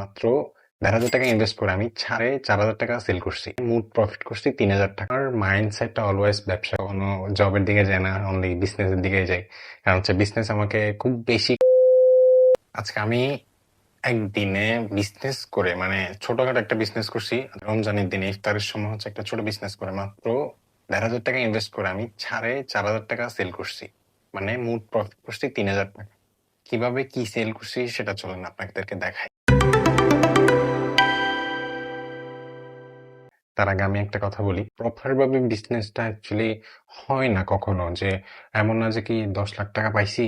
মাত্র ১,৫০০ টাকা ইনভেস্ট করে আমি ৪,৫০০ টাকা সেল করছি। মোট প্রফিট করছি ৩,০০০ টাকা। আমার মাইন্ডসেটটা অলওয়েজ ব্যবসা, কোনো জবের দিকে যায় না, অনলি বিজনেসের দিকে যাই। কারণ হচ্ছে বিজনেস আমাকে খুব বেশি। আজকে আমি একদিনে বিজনেস করে, মানে ছোটখাটো একটা বিজনেস করছি। রমজানের দিনে ইফতারের সময় হচ্ছে একটা ছোট বিজনেস করে মাত্র ১,৫০০ টাকা ইনভেস্ট করে আমি ৪,৫০০ টাকা সেল করছি। মানে মোট প্রফিট করছি ৩,০০০ টাকা। কিভাবে কি সেল করছি সেটা চলেন আপনাদেরকে দেখাই। তার আগে আমি একটা কথা বলি, প্রপার ভাবে বিজনেসটা অ্যাকচুয়ালি হয় না কখনো। যে এমন না যে কি ১০ লাখ টাকা পাইছি,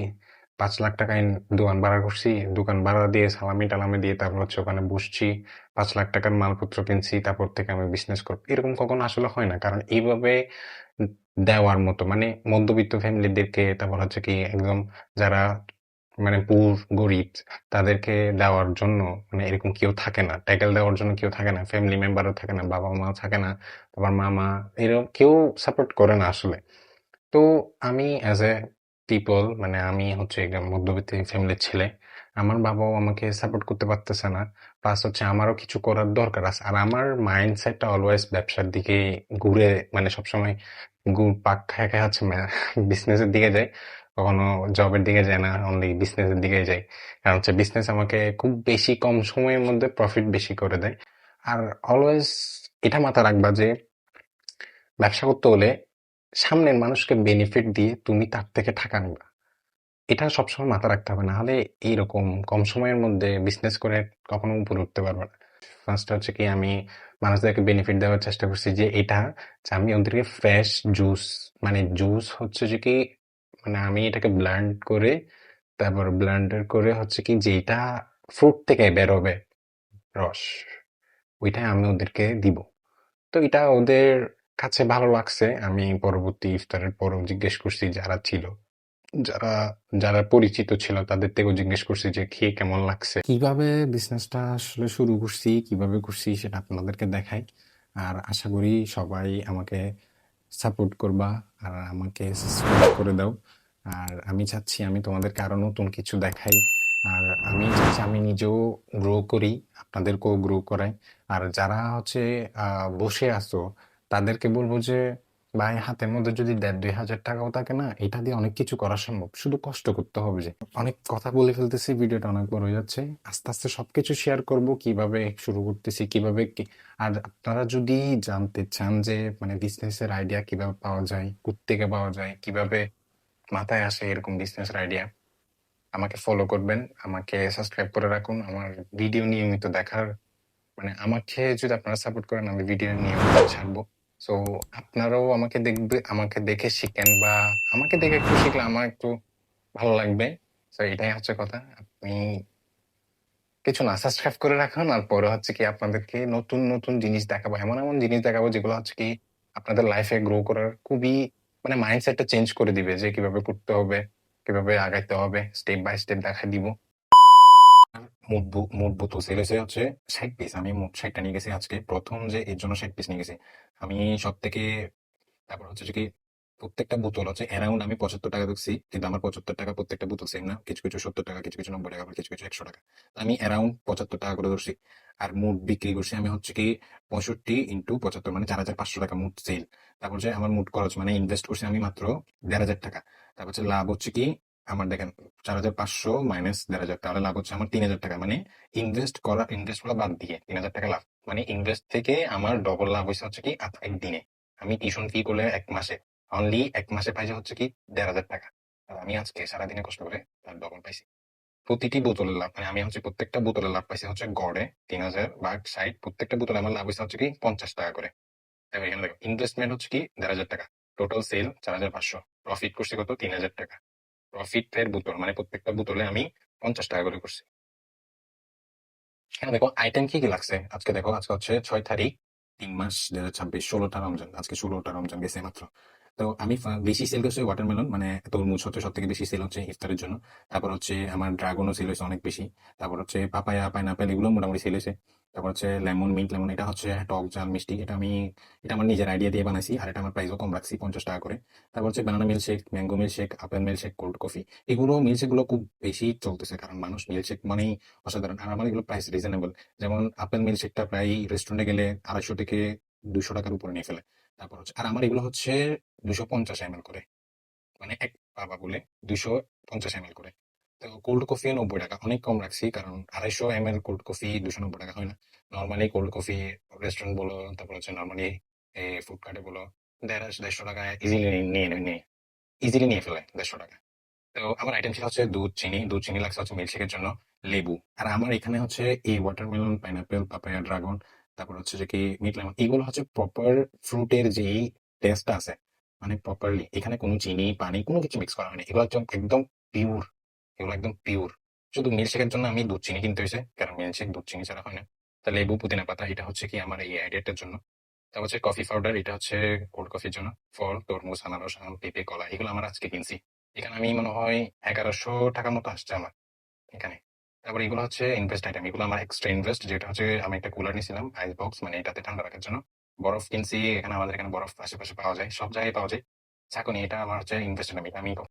৫ লাখ টাকা দোকান ভাড়া করছি, দোকান ভাড়া দিয়ে সালামি টালামি দিয়ে তারপর হচ্ছে ওখানে বসছি, ৫ লাখ টাকার মালপত্র কিনছি, তারপর থেকে আমি বিজনেস করবো, এরকম কখনো আসলে হয় না। কারণ এইভাবে দেওয়ার মতো, মানে মধ্যবিত্ত ফ্যামিলিদেরকে, তারপর হচ্ছে কি একদম যারা মানে পুর গরিব, তাদেরকে দেওয়ার জন্য মানে এরকম কেউ থাকে না, ট্যাকেল দেওয়ার জন্য কেউ থাকে না, ফ্যামিলি মেম্বারও থাকে না, বাবা মা থাকে না, তারপর মামা, এরকম কেউ সাপোর্ট করে না আসলে। তো আমি অ্যাজ এ পিপল, মানে আমি হচ্ছে একদম মধ্যবিত্ত ফ্যামিলির ছেলে, আমার বাবাও আমাকে সাপোর্ট করতে পারতেছে না। প্লাস হচ্ছে আমারও কিছু করার দরকার আছে, আর আমার মাইন্ডসেটটা অলওয়েজ ব্যবসার দিকে ঘুরে, মানে সবসময় পাক খায় খায় হচ্ছে বিজনেসের দিকে যায়। কখনো জবের দিকে যায় না, অনলি বিজনেসের দিকে যায়। কারণ হচ্ছে বিজনেস আমাকে খুব বেশি কম সময়ের মধ্যে প্রফিট বেশি করে দেয়। আর অলওয়েজ এটা মাথায় রাখবা যে ব্যবসা করতে হলে সামনের মানুষকে বেনিফিট দিয়ে তুমি তার থেকে টাকা নিবা, এটা সবসময় মাথায় রাখতে হবে। না হলে এইরকম কম সময়ের মধ্যে বিজনেস করে কখনো উপরে উঠতে পারবে না। ফার্স্ট হচ্ছে কি আমি মানুষদেরকে বেনিফিট দেওয়ার চেষ্টা করছি যে এটা, যে আমি ওদেরকে ফ্রেশ জুস, মানে জুস হচ্ছে যে কি, মানে আমি এটাকে ব্লেন্ড করে, তারপর ব্লেন্ডার করে হচ্ছে কি যেটা ফ্রুট থেকে বেরোবে রস, ওইটাই আমি ওদেরকে দিব। তো এটা ওদের কাছে ভালো লাগছে। আমি পরবর্তী ইফতারের পরও জিজ্ঞেস করছি যারা ছিল, যারা যারা পরিচিত ছিল তাদের থেকেও জিজ্ঞেস করছি যে খেয়ে কেমন লাগছে। কিভাবে বিজনেসটা আসলে শুরু করছি, কিভাবে করছি সেটা আপনাদেরকে দেখাই। আর আশা করি সবাই আমাকে সাপোর্ট করবা, আর আমাকে সাবস্ক্রাইব করে দাও। আর আমি চাচ্ছি আমি তোমাদেরকে আরো নতুন কিছু দেখাই। আর আমি চাচ্ছি আমি নিজেও গ্রো করি, আপনাদেরকেও গ্রো করাই। আর যারা হচ্ছে বসে আছো তাদেরকে বলবো যে ভাই, হাতের মধ্যে যদি ১,৫০০ ২,০০০ টাকাও থাকে না, এটা দিয়ে অনেক কিছু করা সম্ভব, শুধু কষ্ট করতে হবে। যে অনেক কথা বলে ফেলতেছি, ভিডিওটা অনেক বড় হয়ে যাচ্ছে। আস্তে আস্তে সবকিছু শেয়ার করব, কিভাবে শুরু করতেছি, কিভাবে কি। আর আপনারা যদি জানতে চান যে মানে বিজনেসের আইডিয়া কিভাবে পাওয়া যায়, কোত্থেকে পাওয়া যায়, কিভাবে মাথায় আসে এরকম বিজনেসের আইডিয়া, আমাকে ফলো করবেন, আমাকে সাবস্ক্রাইব করে রাখুন। আমার ভিডিও নিয়মিত দেখার, মানে আমাকে যদি আপনারা সাপোর্ট করেন আমি ভিডিও নিয়মিত ছাড়বো। সো আপনারাও আমাকে দেখবে, আমাকে দেখে শিখেন, বা আমাকে দেখে একটু শিখলে আমার একটু ভালো লাগবে। তো এটাই হচ্ছে কথা। আপনি কিছু না, সাবস্ক্রাইব করে রাখুন, আর পরে হচ্ছে কি আপনাদেরকে নতুন নতুন জিনিস দেখাবো, এমন এমন জিনিস দেখাবো যেগুলো হচ্ছে কি আপনাদের লাইফে গ্রো করার খুবই, মানে মাইন্ডসেটটা চেঞ্জ করে দিবে, যে কিভাবে করতে হবে, কিভাবে আগাইতে হবে, স্টেপ বাই স্টেপ দেখা দিব। মোট বোতল সেল হয়েছে হচ্ছে ৬০ পিস। আমি মোট ৬০টা নিয়ে গেছি আজকে, প্রথম যে এর জন্য ৬০ পিস নিয়ে গেছি আমি সব থেকে। তারপর হচ্ছে যে কি প্রত্যেকটা বোতল হচ্ছে অ্যারাউন্ড আমি ৭৫ টাকা দিচ্ছি, কিন্তু আমার ৭৫ টাকা প্রত্যেকটা বোতল সেম না, কিছু কিছু ৭০ টাকা, কিছু কিছু ৯০ টাকা, আবার কিছু কিছু ১০০ টাকা। তো আমি অ্যারাউন্ড ৭৫ টাকা করে ধরছি। আর মোট বিক্রি করছি আমি হচ্ছে কি ৬৫ ইন্টু ৭৫, মানে ৪,৫০০ টাকা মোট সেল। তারপর যে আমার মোট খরচ, মানে ইনভেস্ট করছি আমি মাত্র ১,৫০০ টাকা। তারপর হচ্ছে লাভ হচ্ছে কি আমার, দেখেন ৪,৫০০ মাইনাস ১,৫০০, তাহলে লাভ হচ্ছে আমার ৩,০০০ টাকা। মানে ইনভেস্ট গুলো বাদ দিয়ে ৩,০০০ টাকা লাভ। মানে ইনভেস্ট থেকে আমার ডবল লাভ হয়েছে হচ্ছে কি একদিনে। আমি টিউশন ফি করলে এক মাসে, অনলি এক মাসে পাইছে হচ্ছে কি ১,৫০০ টাকা। আর আমি আজকে সারাদিনে কষ্ট করে তার ডবল পাইছি। প্রতিটি বোতলের লাভ, মানে আমি হচ্ছে প্রত্যেকটা বোতলের লাভ পাইছি হচ্ছে গড়ে ৩,০০০ বা ৬০, প্রত্যেকটা বোতলে আমার লাভ হয়েছে হচ্ছে কি ৫০ টাকা করে। দেখো এখানে, দেখো ইনভেস্টমেন্ট হচ্ছে কি ১,৫০০ টাকা, টোটাল সেল ৪,৫০০, প্রফিট করছি কত ৩,০০০ টাকা। প্রফিটের বোতল মানে প্রত্যেকটা বোতলে আমি ৫০ টাকা করে করছি। এখানে দেখো আইটেম কি কি লাগছে আজকে। দেখো আজকে হচ্ছে ৬ তারিখ, ৩ মাস ২০২৬, ১৬টা রমজান, আজকে ১৬টা রমজান গেছে মাত্র। তো আমি বেশি সেল করছি ওয়াটারমেলন, মানে তরমুজ হচ্ছে সব থেকে বেশি সেল হচ্ছে ইফতারের জন্য। তারপর হচ্ছে আমার ড্রাগনও সেল হয়েছে অনেক বেশি। তারপর হচ্ছে পাপায়া, পাইনাপেল এগুলো মোটামুটি সেল হয়েছে। তারপর হচ্ছে লেমন, মিন্ট লেমন, এটা হচ্ছে টক ঝাল মিষ্টি। এটা আমার নিজের আইডিয়া দিয়ে বানাইছি, আর এটা আমার প্রাইসও কম রাখছি, 50 টাকা করে। তারপর হচ্ছে banana milkshake, mango milkshake, apple milkshake, cold coffee. এগুলো মিল্কশেক গুলো খুব বেশি চলতেছে, কারণ মানুষ মিল্কশেক মানেই অসাধারণ। আর আমার এগুলো প্রাইস রিজনেবল। যেমন আপেল মিল্কশেকটা প্রায় রেস্টুরেন্টে গেলে 250 থেকে 200 টাকার উপরে নিয়ে ফেলে। তারপর হচ্ছে, আর আমার এগুলো হচ্ছে 250 ml করে, মানে এক পাবা বলে 250 ml করে। তো কোল্ড কফি 90 টাকা, অনেক কম রাখছি, কারণ 250 ml কোল্ড কফি 290 টাকা হয় না। নর্মালি কোল্ড কফি রেস্টুরেন্ট বলো, তারপর হচ্ছে নর্মালি ফুডকার্টে বলো, 150 150 টাকা ইজিলি নিয়ে নিয়ে ইজিলি নিয়ে ফেলে 150 টাকা। তো আমার আইটেম ছিল হচ্ছে দুধ চিনি লাগছে হচ্ছে মিল্কশেকের জন্য, লেবু। আর আমার এখানে হচ্ছে এই ওয়াটারমেলন, পাইনাপেল, পাপায়া, ড্রাগন, তারপর হচ্ছে যে কি মিট লেমন, এগুলো হচ্ছে প্রপার ফ্রুটের যেই টেস্টটা আছে, মানে প্রপারলি এখানে কোনো চিনি পানি কোনো কিছু মিক্স করা হয়নি, এগুলো একদম একদম পিওর। এগুলো একদম পিওর। শুধু মিল্কশেকের জন্য আমি দুধ চিনি কিনতে হয়েছে, কারণ মিল্কশেক দুধ চিনি ছাড়া হয় না। তা লেবু, পুদিনা পাতা, এটা হচ্ছে কি আমার এই আইডিয়াটার জন্য। তারপর হচ্ছে কফি পাউডার, এটা হচ্ছে কোল্ড কফির জন্য। ফল, তরমুজ, আনারস, আম, পেঁপে, কলা, এগুলো আমার আজকে কিনছি। এখানে আমি মনে হয় 1100 টাকার মতো আসছে আমার এখানে। তারপর এগুলো হচ্ছে ইনভেস্ট আইটেম, এগুলো আমার এক্সট্রা ইনভেস্ট, যেটা হচ্ছে আমি একটা কুলার নিয়েছিলাম, আইস বক্স, মানে এটাতে ঠান্ডা রাখার জন্য। বরফ কিনছি, এখানে আমাদের এখানে বরফ আশেপাশে পাওয়া যায়, সব জায়গায় পাওয়া যায়। চাকুনি, এটা আমার হচ্ছে ইনভেস্ট আইটেম, এটা আমি